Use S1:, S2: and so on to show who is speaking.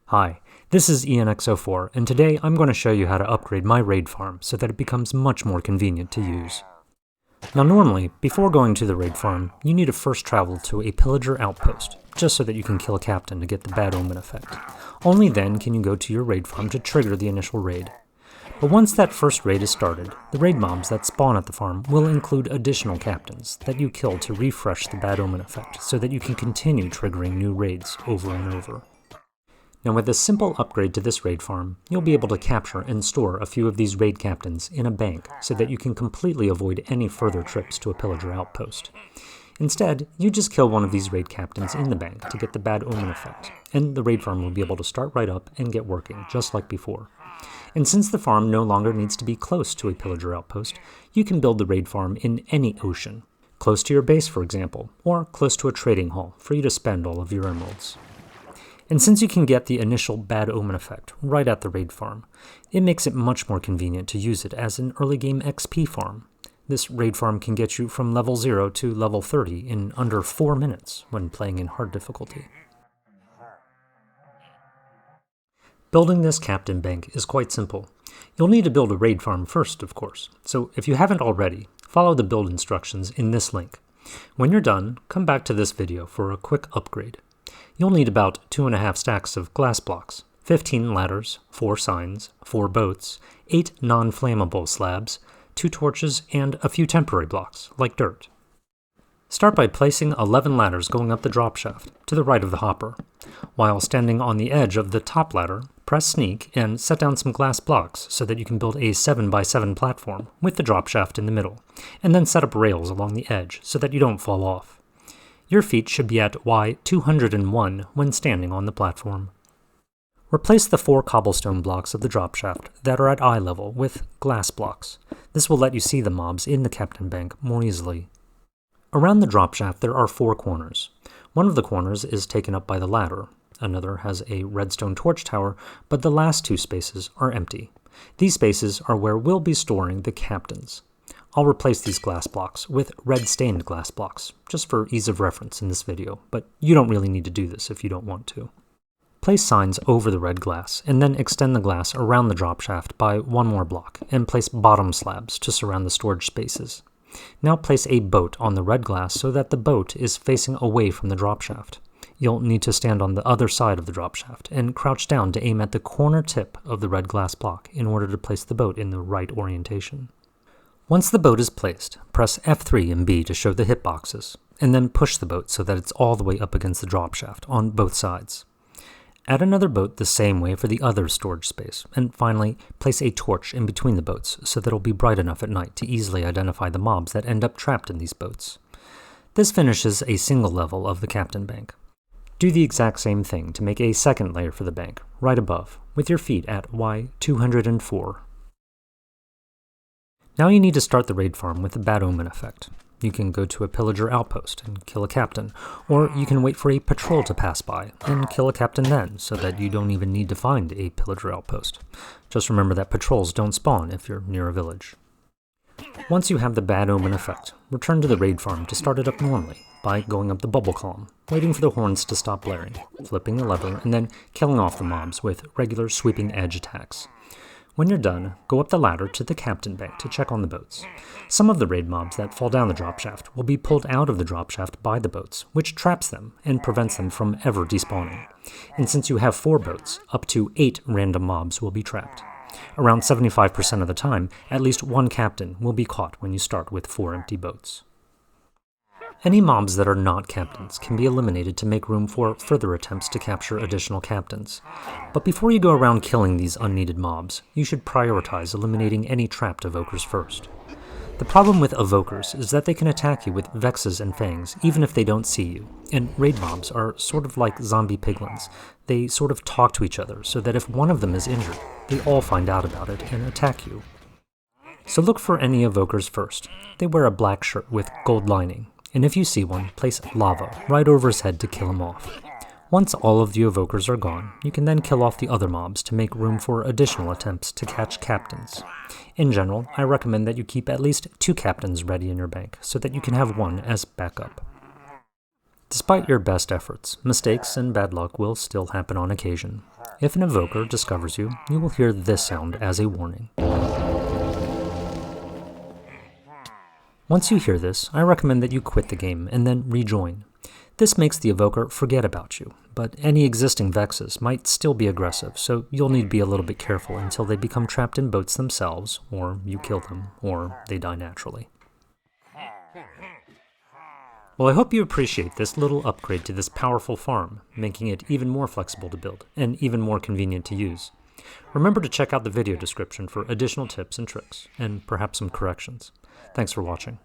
S1: Hi, this is ENX04, and today I'm going to show you how to upgrade my raid farm so that it becomes much more convenient to use. Now normally, before going to the raid farm, you need to first travel to a pillager outpost, just so that you can kill a captain to get the bad omen effect. Only then can you go to your raid farm to trigger the initial raid. But once that first raid is started, the raid mobs that spawn at the farm will include additional captains that you kill to refresh the bad omen effect so that you can continue triggering new raids over and over. Now with a simple upgrade to this raid farm, you'll be able to capture and store a few of these raid captains in a bank so that you can completely avoid any further trips to a pillager outpost. Instead, you just kill one of these raid captains in the bank to get the bad omen effect, and the raid farm will be able to start right up and get working just like before. And since the farm no longer needs to be close to a pillager outpost, you can build the raid farm in any ocean, close to your base for example, or close to a trading hall for you to spend all of your emeralds. And since you can get the initial bad omen effect right at the raid farm, it makes it much more convenient to use it as an early game XP farm. This raid farm can get you from level 0 to level 30 in under 4 minutes when playing in hard difficulty. Building this captain bank is quite simple. You'll need to build a raid farm first, of course, so if you haven't already, follow the build instructions in this link. When you're done, come back to this video for a quick upgrade. You'll need about 2.5 stacks of glass blocks, 15 ladders, 4 signs, 4 boats, 8 non-flammable slabs, 2 torches, and a few temporary blocks, like dirt. Start by placing 11 ladders going up the drop shaft, to the right of the hopper. While standing on the edge of the top ladder, press sneak and set down some glass blocks so that you can build a 7x7 platform with the drop shaft in the middle, and then set up rails along the edge so that you don't fall off. Your feet should be at Y 201 when standing on the platform. Replace the 4 cobblestone blocks of the drop shaft that are at eye level with glass blocks. This will let you see the mobs in the captain bank more easily. Around the drop shaft there are 4 corners. One of the corners is taken up by the ladder. Another has a redstone torch tower, but the last 2 spaces are empty. These spaces are where we'll be storing the captains. I'll replace these glass blocks with red stained glass blocks, just for ease of reference in this video, but you don't really need to do this if you don't want to. Place signs over the red glass, and then extend the glass around the drop shaft by 1 more block, and place bottom slabs to surround the storage spaces. Now place a boat on the red glass so that the boat is facing away from the drop shaft. You'll need to stand on the other side of the drop shaft, and crouch down to aim at the corner tip of the red glass block in order to place the boat in the right orientation. Once the boat is placed, press F3 and B to show the hitboxes, and then push the boat so that it's all the way up against the drop shaft on both sides. Add another boat the same way for the other storage space, and finally, place a torch in between the boats so that it'll be bright enough at night to easily identify the mobs that end up trapped in these boats. This finishes a single level of the captain bank. Do the exact same thing to make a second layer for the bank, right above, with your feet at Y 204. Now you need to start the raid farm with the bad omen effect. You can go to a pillager outpost and kill a captain, or you can wait for a patrol to pass by and kill a captain then, so that you don't even need to find a pillager outpost. Just remember that patrols don't spawn if you're near a village. Once you have the bad omen effect, return to the raid farm to start it up normally by going up the bubble column, waiting for the horns to stop blaring, flipping the lever, and then killing off the mobs with regular sweeping edge attacks. When you're done, go up the ladder to the captain bank to check on the boats. Some of the raid mobs that fall down the drop shaft will be pulled out of the drop shaft by the boats, which traps them and prevents them from ever despawning. And since you have 4 boats, up to 8 random mobs will be trapped. Around 75% of the time, at least 1 captain will be caught when you start with 4 empty boats. Any mobs that are not captains can be eliminated to make room for further attempts to capture additional captains. But before you go around killing these unneeded mobs, you should prioritize eliminating any trapped evokers first. The problem with evokers is that they can attack you with vexes and fangs even if they don't see you, and raid mobs are sort of like zombie piglins. They sort of talk to each other so that if one of them is injured, they all find out about it and attack you. So look for any evokers first. They wear a black shirt with gold lining. And if you see one, place lava right over his head to kill him off. Once all of the evokers are gone, you can then kill off the other mobs to make room for additional attempts to catch captains. In general, I recommend that you keep at least 2 captains ready in your bank, so that you can have 1 as backup. Despite your best efforts, mistakes and bad luck will still happen on occasion. If an evoker discovers you, you will hear this sound as a warning. Once you hear this, I recommend that you quit the game and then rejoin. This makes the evoker forget about you, but any existing vexes might still be aggressive, so you'll need to be a little bit careful until they become trapped in boats themselves, or you kill them, or they die naturally. Well, I hope you appreciate this little upgrade to this powerful farm, making it even more flexible to build, and even more convenient to use. Remember to check out the video description for additional tips and tricks, and perhaps some corrections. Thanks for watching.